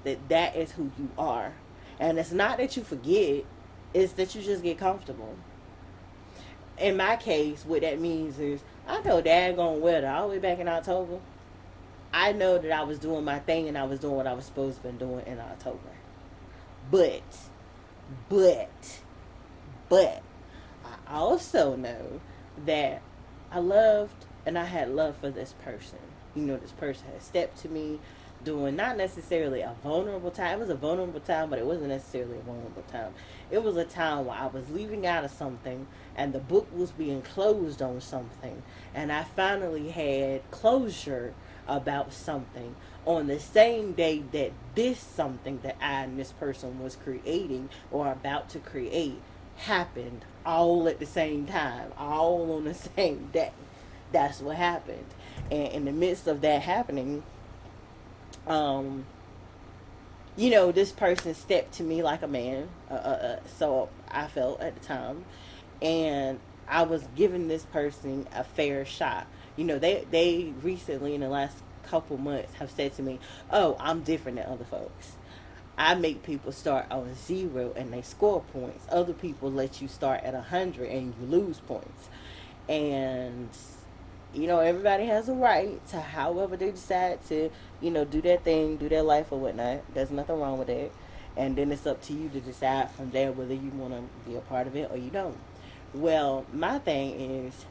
that that is who you are. And it's not that you forget, it's that you just get comfortable. In my case, what that means is I know daggone weather all the way back in October. I know that I was doing my thing and I was doing what I was supposed to be doing in October. But, but, but, I also know that I loved and I had love for this person. You know, this person had stepped to me during not necessarily a vulnerable time. It was a vulnerable time, but it wasn't necessarily a vulnerable time. It was a time where I was leaving out of something and the book was being closed on something. And I finally had closure about something on the same day that this something that I and this person was creating or about to create happened all at the same time, all on the same day. That's what happened. And in the midst of that happening, um, this person stepped to me like a man. So I felt at the time, and I was giving this person a fair shot. They recently in the last couple months have said to me, "Oh, I'm different than other folks. I make people start on zero and they score points. Other people let you start at 100 and you lose points." And everybody has a right to however they decide to, do their thing, do their life or whatnot. There's nothing wrong with it. And then it's up to you to decide from there whether you want to be a part of it or you don't. Well, my thing is,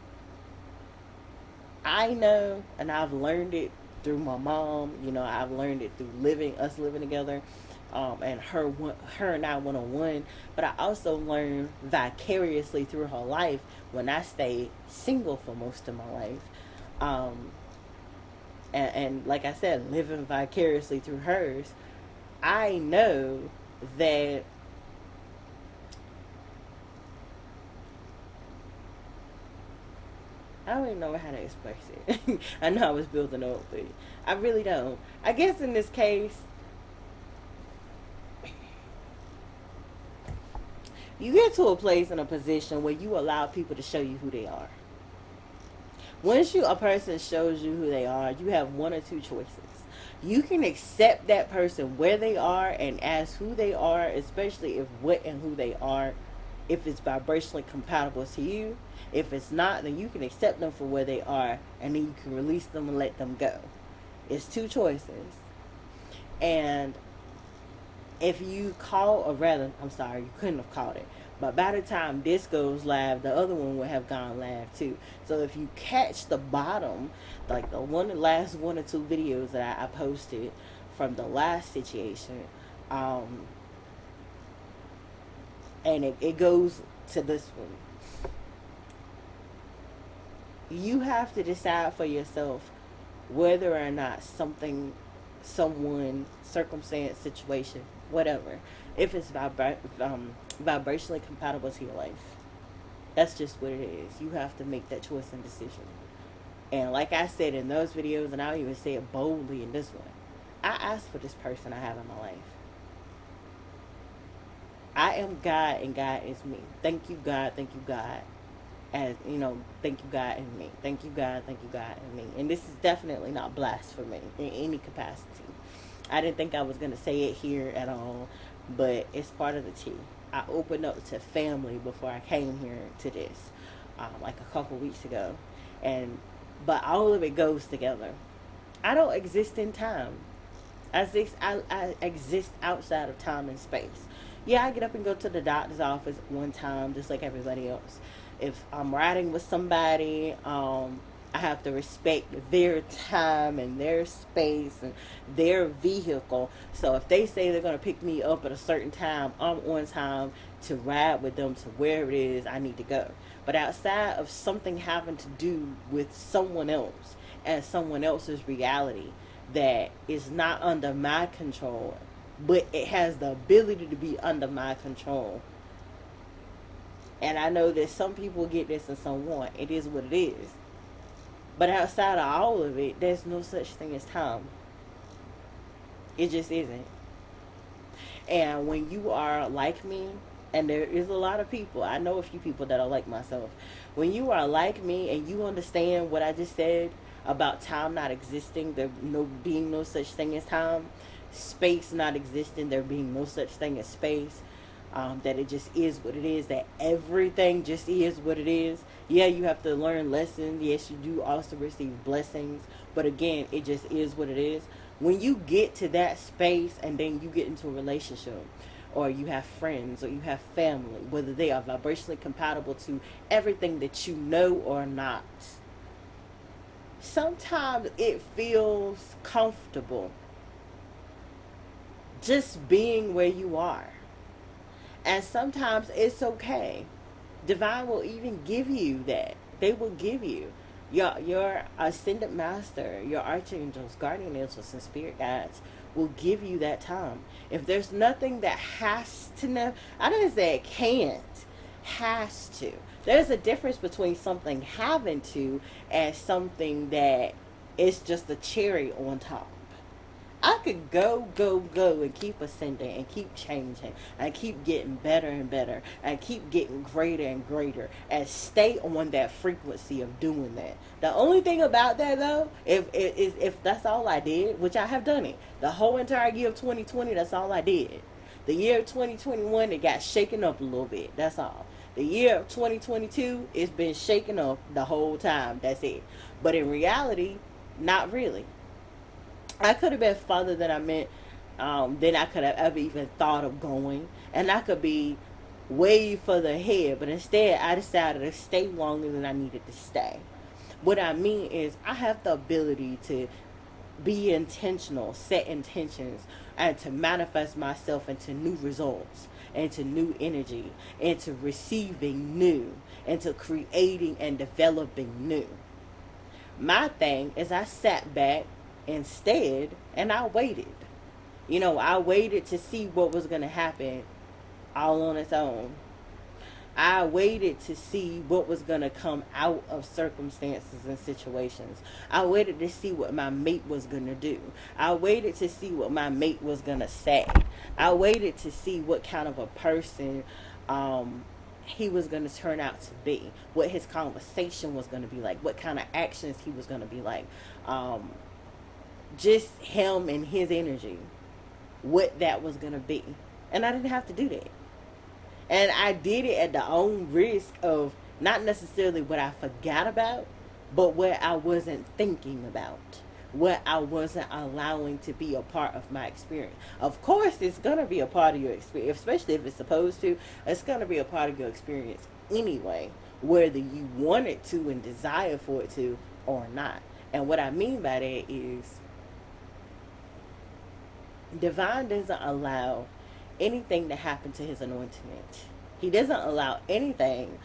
I know, and I've learned it through my mom. I've learned it through us living together, and her and I one on one. But I also learned vicariously through her life when I stayed single for most of my life. Um, and like I said, living vicariously through hers, I know that I don't even know how to express it. I know I was building up, but I really don't. I guess in this case, you get to a place in a position where you allow people to show you who they are. Once a person shows you who they are, you have one or two choices. You can accept that person where they are and as who they are, especially if what and who they are, if it's vibrationally compatible to you. If it's not, then you can accept them for where they are and then you can release them and let them go. It's two choices. And if you call, or rather, I'm sorry, you couldn't have called it. But by the time this goes live, the other one would have gone live too. So if you catch the bottom, like the last one or two videos that I posted from the last situation, um, and it goes to this one, you have to decide for yourself whether or not someone, circumstance, situation, whatever, if it's vibrationally compatible to your life. That's just what it is. You have to make that choice and decision. And like I said in those videos, and I'll even say it boldly in this one, I asked for this person I have in my life. I am God and God is me. Thank you, God. Thank you, God. Thank you, God and me. Thank you, God. Thank you, God and me. And this is definitely not blasphemy in any capacity. I didn't think I was going to say it here at all, but it's part of the tea. I opened up to family before I came here to this, like a couple weeks ago. And, but all of it goes together. I don't exist in time. I exist outside of time and space. Yeah, I get up and go to the doctor's office one time, just like everybody else. If I'm riding with somebody, I have to respect their time and their space and their vehicle. So if they say they're going to pick me up at a certain time, I'm on time to ride with them to where it is I need to go. But outside of something having to do with someone else and someone else's reality that is not under my control, but it has the ability to be under my control. And I know that some people get this and some won't. It is what it is. But outside of all of it, there's no such thing as time. It just isn't. And when you are like me, and there is a lot of people, I know a few people that are like myself. When you are like me and you understand what I just said about time not existing, there no being no such thing as time, space not existing, there being no such thing as space, that it just is what it is, that everything just is what it is. Yeah, you have to learn lessons. Yes, you do also receive blessings. But again, it just is what it is. When you get to that space and then you get into a relationship, or you have friends, or you have family, whether they are vibrationally compatible to everything that you know or not, sometimes it feels comfortable just being where you are. And sometimes it's okay. Divine will even give you that. They will give you your ascended master, your archangels, guardian angels, and spirit guides will give you that time. If there's nothing that has to know, I didn't say it can't, has to. There's a difference between something having to and something that is just a cherry on top. I could go and keep ascending and keep changing and keep getting better and better and keep getting greater and greater and stay on that frequency of doing that. The only thing about that though, if that's all I did, which I have done it, the whole entire year of 2020, that's all I did. The year of 2021, it got shaken up a little bit. That's all. The year of 2022, it's been shaken up the whole time. That's it. But in reality, not really. I could have been farther than I meant, than I could have ever even thought of going, and I could be way further ahead. But instead, I decided to stay longer than I needed to stay. What I mean is, I have the ability to be intentional, set intentions, and to manifest myself into new results, into new energy, into receiving new, into creating and developing new. My thing is, I sat back instead and I waited. I waited to see what was going to happen all on its own. I waited to see what was going to come out of circumstances and situations. I waited to see what my mate was going to do. I waited to see what my mate was going to say. I waited to see what kind of a person he was going to turn out to be, what his conversation was going to be like, what kind of actions he was going to be like. Just him and his energy, what that was going to be. And I didn't have to do that. And I did it at the own risk of not necessarily what I forgot about, but what I wasn't thinking about, what I wasn't allowing to be a part of my experience. Of course, it's going to be a part of your experience, especially if it's supposed to. It's going to be a part of your experience anyway, whether you want it to and desire for it to or not. And what I mean by that is, Divine doesn't allow anything to happen to his anointment. He doesn't allow anything,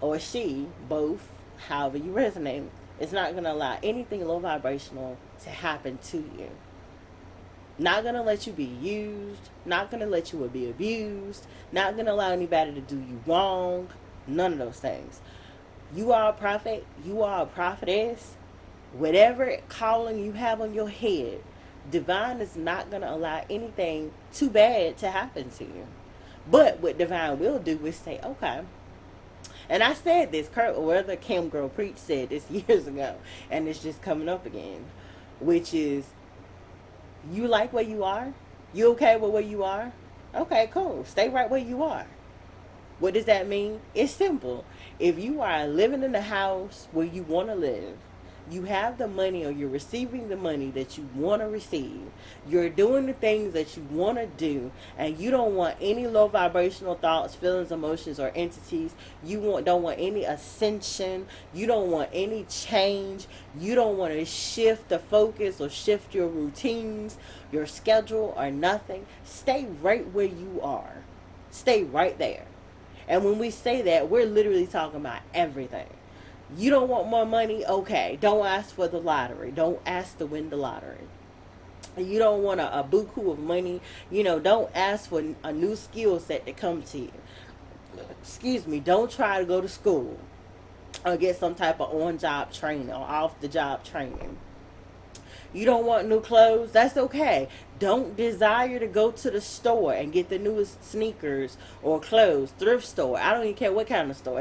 or she, both, however you resonate, it's not going to allow anything low vibrational to happen to you. Not going to let you be used, not going to let you be abused, not going to allow anybody to do you wrong, none of those things. You are a prophet, you are a prophetess, whatever calling you have on your head, Divine is not going to allow anything too bad to happen to you. But what Divine will do is say, okay. And I said this, whether Kim Girl Preach said this years ago, and it's just coming up again, which is, you like where you are? You okay with where you are? Okay, cool. Stay right where you are. What does that mean? It's simple. If you are living in the house where you want to live, you have the money, or you're receiving the money that you want to receive, you're doing the things that you want to do, and you don't want any low vibrational thoughts, feelings, emotions, or entities, don't want any ascension, you don't want any change, you don't want to shift the focus or shift your routines, your schedule, or nothing, stay right where you are. Stay right there. And when we say that, we're literally talking about everything. You don't want more money? Okay. Don't ask for the lottery. Don't ask to win the lottery. You don't want a buku of money. Don't ask for a new skill set to come to you. Excuse me. Don't try to go to school or get some type of on-job training or off-the-job training. You don't want new clothes? That's okay. Don't desire to go to the store and get the newest sneakers or clothes. Thrift store. I don't even care what kind of store.